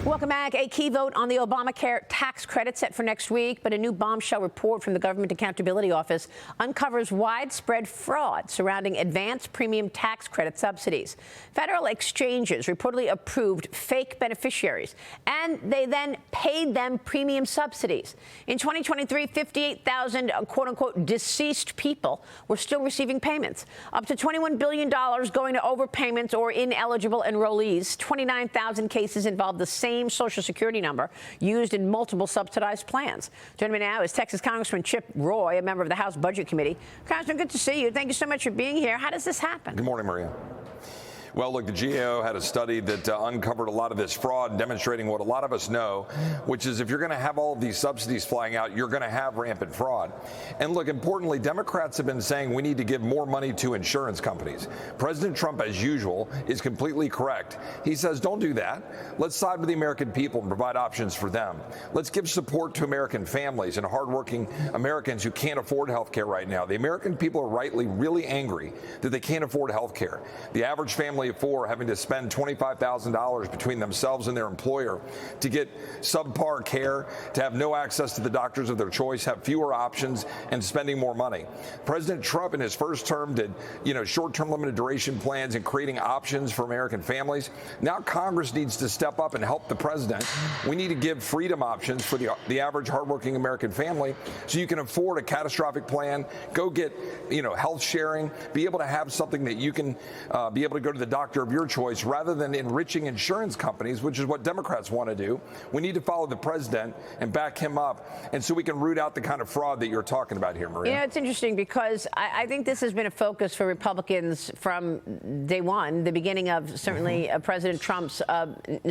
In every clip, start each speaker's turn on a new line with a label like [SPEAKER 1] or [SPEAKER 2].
[SPEAKER 1] Welcome back. A key vote on the Obamacare tax credit set for next week, but a new bombshell report from the Government Accountability Office uncovers widespread fraud surrounding advanced premium tax credit subsidies. Federal exchanges reportedly approved fake beneficiaries, and they then paid them premium subsidies. In 2023, 58,000 quote-unquote deceased people were still receiving payments, up to $21 billion going to overpayments or ineligible enrollees. 29,000 cases involved the same Social Security number used in multiple subsidized plans. Joining me now is Texas Congressman Chip Roy, a member of the House Budget Committee. Congressman, good to see you. Thank you so much for being here. How does this happen?
[SPEAKER 2] Good morning, Maria. Well, look, the GAO had a study that uncovered a lot of this fraud, demonstrating what a lot of us know, which is if you're going to have all of these subsidies flying out, you're going to have rampant fraud. And look, importantly, Democrats have been saying we need to give more money to insurance companies. President Trump, as usual, is completely correct. He says, don't do that. Let's side with the American people and provide options for them. Let's give support to American families and hardworking Americans who can't afford health care right now. The American people are rightly really angry that they can't afford health care. The average family of four having to spend $25,000 between themselves and their employer to get subpar care, to have no access to the doctors of their choice, have fewer options, and spending more money. President Trump in his first term did, short-term limited duration plans and creating options for American families. Now Congress needs to step up and help the president. We need to give freedom options for the average hardworking American family so you can afford a catastrophic plan, go get, health sharing, be able to have something that you can be able to go to the doctor of your choice rather than enriching insurance companies, which is what Democrats want to do. We need to follow the president and back him up, and so we can root out the kind of fraud that you're talking about here, Maria.
[SPEAKER 1] It's interesting because I think this has been a focus for Republicans from day one, the beginning of certainly President Trump's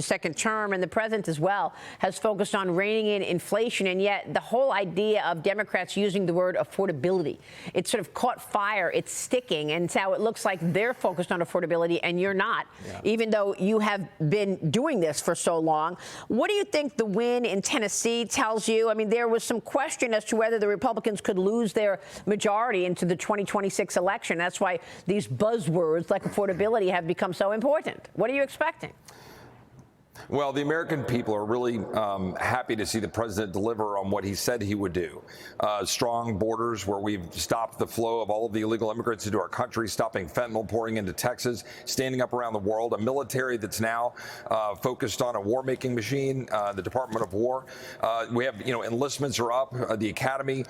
[SPEAKER 1] second term, and the president as well has focused on reining in inflation, and yet the whole idea of Democrats using the word affordability, it's sort of caught fire, it's sticking, and so it looks like they're focused on affordability and you're not, even though you have been doing this for so long. What do you think the win in Tennessee tells you? I mean, there was some question as to whether the Republicans could lose their majority into the 2026 election. That's why these buzzwords like affordability have become so important. What are you expecting?
[SPEAKER 2] Well, the American people are really happy to see the president deliver on what he said he would do. Strong borders where we've stopped the flow of all of the illegal immigrants into our country, stopping fentanyl pouring into Texas, standing up around the world, a military that's now focused on a war-making machine, the Department of War. We have, enlistments are up. The Academy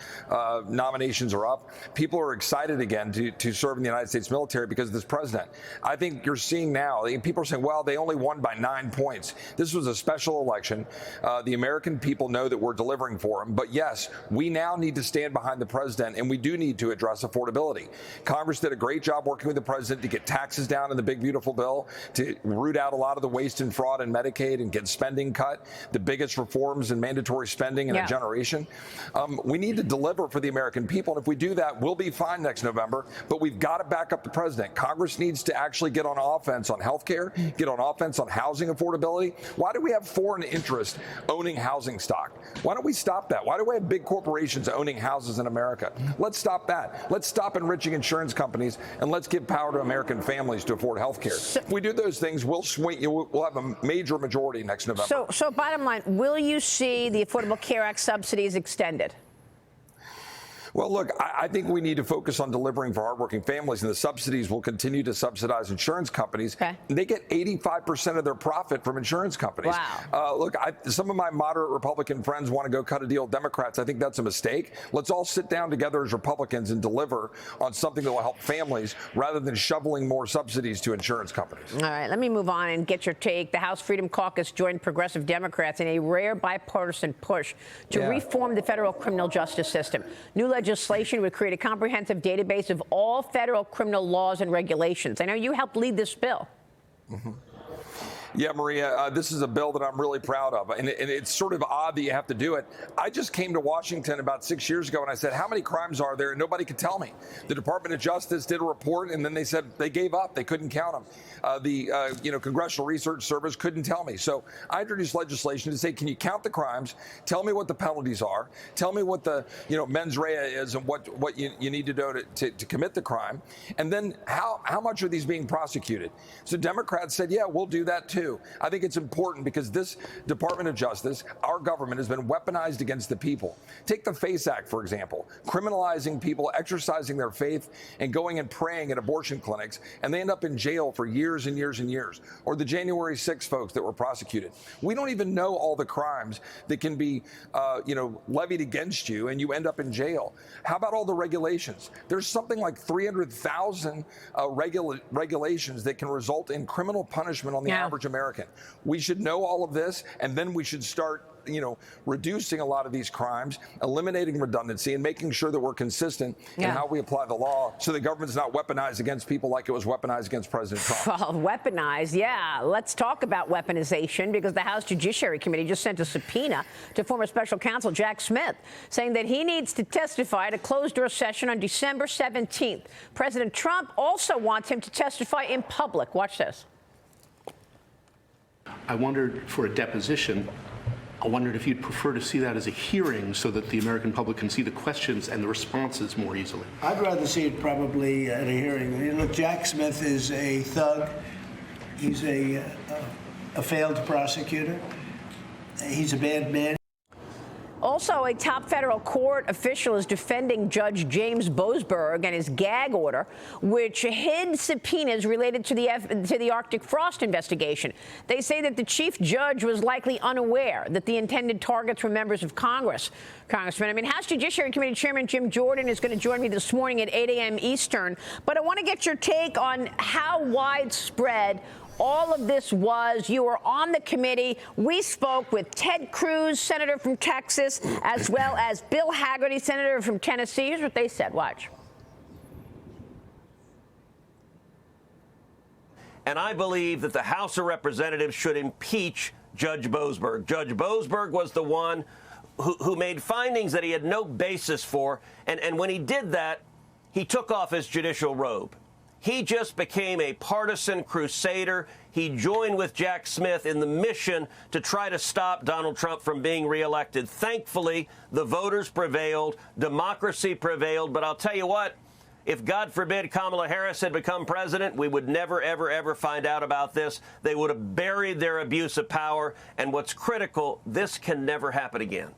[SPEAKER 2] nominations are up. People are excited again to serve in the United States military because of this president. I think you're seeing now, people are saying, well, they only won by 9 points. This was a special election. The American people know that we're delivering for them. But yes, we now need to stand behind the president, and we do need to address affordability. Congress did a great job working with the president to get taxes down in the big, beautiful bill, to root out a lot of the waste and fraud in Medicaid and get spending cut, the biggest reforms in mandatory spending in a generation. We need to deliver for the American people. And if we do that, we'll be fine next November. But we've got to back up the president. Congress needs to actually get on offense on health care, get on offense on housing affordability. Why do we have foreign interest owning housing stock? Why don't we stop that? Why do we have big corporations owning houses in America? Let's stop that. Let's stop enriching insurance companies, and let's give power to American families to afford health care. If we do those things, we'll have a major majority next November.
[SPEAKER 1] So bottom line, will you see the Affordable Care Act subsidies extended?
[SPEAKER 2] Well, look, I think we need to focus on delivering for hardworking families, and the subsidies will continue to subsidize insurance companies. Okay. They get 85% of their profit from insurance companies.
[SPEAKER 1] Wow.
[SPEAKER 2] Look, some of my moderate Republican friends want to go cut a deal with Democrats. I think that's a mistake. Let's all sit down together as Republicans and deliver on something that will help families rather than shoveling more subsidies to insurance companies.
[SPEAKER 1] All right, let me move on and get your take. The House Freedom Caucus joined progressive Democrats in a rare bipartisan push to reform the federal criminal justice system. New legislation would create a comprehensive database of all federal criminal laws and regulations. I know you helped lead this bill.
[SPEAKER 2] Yeah, Maria, this is a bill that I'm really proud of, and it's sort of odd that you have to do it. I just came to Washington about 6 years ago, and I said, how many crimes are there? And nobody could tell me. The Department of Justice did a report, and then they said they gave up. They couldn't count them. The Congressional Research Service couldn't tell me. So I introduced legislation to say, can you count the crimes? Tell me what the penalties are. Tell me what the mens rea is and what you need to do to commit the crime. And then how much are these being prosecuted? So Democrats said, yeah, we'll do that too. do. I think it's important because this Department of Justice, our government, has been weaponized against the people. Take the FACE Act, for example, criminalizing people exercising their faith and going and praying at abortion clinics, and they end up in jail for years and years and years. Or the January 6 folks that were prosecuted. We don't even know all the crimes that can be, levied against you, and you end up in jail. How about all the regulations? There's something like 300,000 regulations that can result in criminal punishment on the average American. We should know all of this, and then we should start reducing a lot of these crimes, eliminating redundancy, and making sure that we're consistent in how we apply the law so the government's not weaponized against people like it was weaponized against President Trump.
[SPEAKER 1] Well, weaponized, yeah. Let's talk about weaponization, because the House Judiciary Committee just sent a subpoena to former special counsel Jack Smith, saying that he needs to testify at a closed-door session on December 17th. President Trump also wants him to testify in public. Watch this.
[SPEAKER 3] I wondered, for a deposition, I wondered if you'd prefer to see that as a hearing so that the American public can see the questions and the responses more easily.
[SPEAKER 4] I'd rather see it probably at a hearing. Look, Jack Smith is a thug. He's a failed prosecutor. He's a bad man.
[SPEAKER 1] Also, a top federal court official is defending Judge James Boasberg and his gag order, which hid subpoenas related to the Arctic frost investigation. They say that the chief judge was likely unaware that the intended targets were members of Congress. Congressman, House Judiciary Committee Chairman Jim Jordan is going to join me this morning at 8 a.m. Eastern. But I want to get your take on how widespread all of this was. You were on the committee. We spoke with Ted Cruz, senator from Texas, as well as Bill Hagerty, senator from Tennessee. Here's what they said. Watch.
[SPEAKER 5] And I believe that the House of Representatives should impeach Judge Boasberg. Judge Boasberg was the one who made findings that he had no basis for. And when he did that, he took off his judicial robe. He just became a partisan crusader. He joined with Jack Smith in the mission to try to stop Donald Trump from being reelected. Thankfully, the voters prevailed. Democracy prevailed. But I'll tell you what, if, God forbid, Kamala Harris had become president, we would never, ever, ever find out about this. They would have buried their abuse of power. And what's critical, this can never happen again.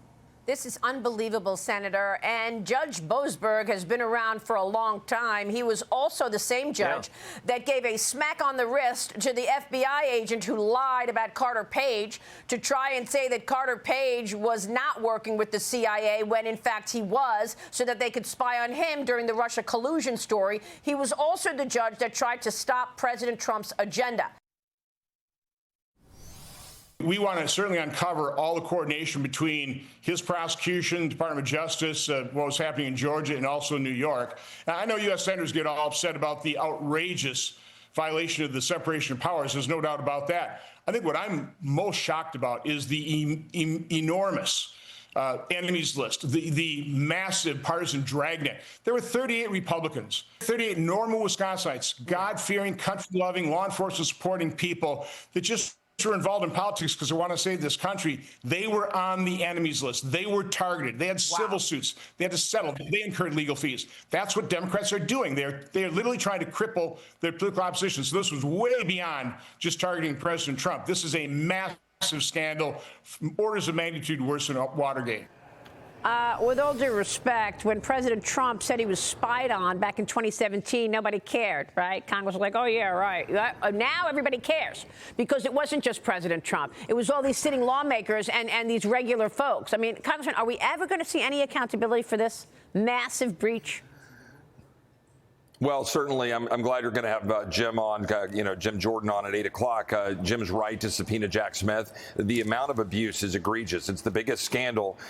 [SPEAKER 1] This is unbelievable, Senator. And Judge Boasberg has been around for a long time. He was also the same judge that gave a smack on the wrist to the FBI agent who lied about Carter Page to try and say that Carter Page was not working with the CIA when, in fact, he was, so that they could spy on him during the Russia collusion story. He was also the judge that tried to stop President Trump's agenda.
[SPEAKER 6] We want to certainly uncover all the coordination between his prosecution, Department of Justice, what was happening in Georgia and also New York. Now, I know U.S. senators get all upset about the outrageous violation of the separation of powers. There's no doubt about that. I think what I'm most shocked about is the enormous enemies list, the massive partisan dragnet. There were 38 Republicans, 38 normal Wisconsinites, God-fearing, country-loving, law enforcement supporting people that just were involved in politics because they want to save this country. They were on the enemies list. They were targeted. They had civil suits. They had to settle. They incurred legal fees. That's what Democrats are doing. They're literally trying to cripple their political opposition. So this was way beyond just targeting President Trump. This is a massive scandal, orders of magnitude worse than Watergate.
[SPEAKER 1] With all due respect, when President Trump said he was spied on back in 2017, nobody cared, right? Congress was like, oh, yeah, right. Now everybody cares because it wasn't just President Trump. It was all these sitting lawmakers and these regular folks. Congressman, are we ever going to see any accountability for this massive breach?
[SPEAKER 2] Well, certainly, I'm glad you're going to have Jim on, Jim Jordan on at 8 o'clock. Jim's right to subpoena Jack Smith. The amount of abuse is egregious. It's the biggest scandal,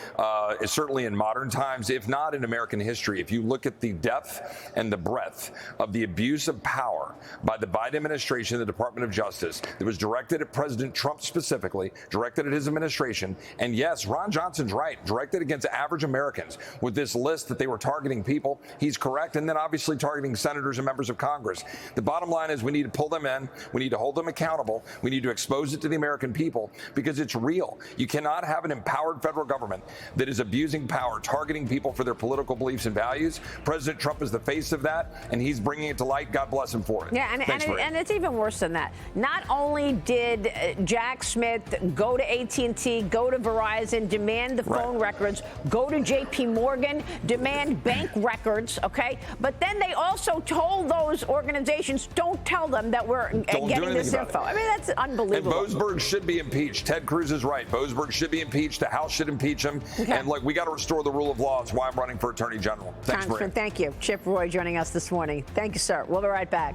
[SPEAKER 2] certainly in modern times, if not in American history. If you look at the depth and the breadth of the abuse of power by the Biden administration and the Department of Justice that was directed at President Trump specifically, directed at his administration. And yes, Ron Johnson's right, directed against average Americans with this list that they were targeting people. He's correct. And then obviously targeting senators and members of Congress. The bottom line is we need to pull them in. We need to hold them accountable. We need to expose it to the American people because it's real. You cannot have an empowered federal government that is abusing power, targeting people for their political beliefs and values. President Trump is the face of that, and he's bringing it to light. God bless him for it.
[SPEAKER 1] Yeah, and it's even worse than that. Not only did Jack Smith go to AT&T, go to Verizon, demand the phone records, go to J.P. Morgan, demand bank records, okay? But then they also told those organizations, don't tell them that we're getting this info. I mean, that's unbelievable.
[SPEAKER 2] And Boasberg should be impeached. Ted Cruz is right. Boasberg should be impeached. The House should impeach him. Okay. And look, we got to restore the rule of law. That's why I'm running for Attorney General. Thanks,
[SPEAKER 1] Congressman, thank you. Chip Roy joining us this morning. Thank you, sir. We'll be right back.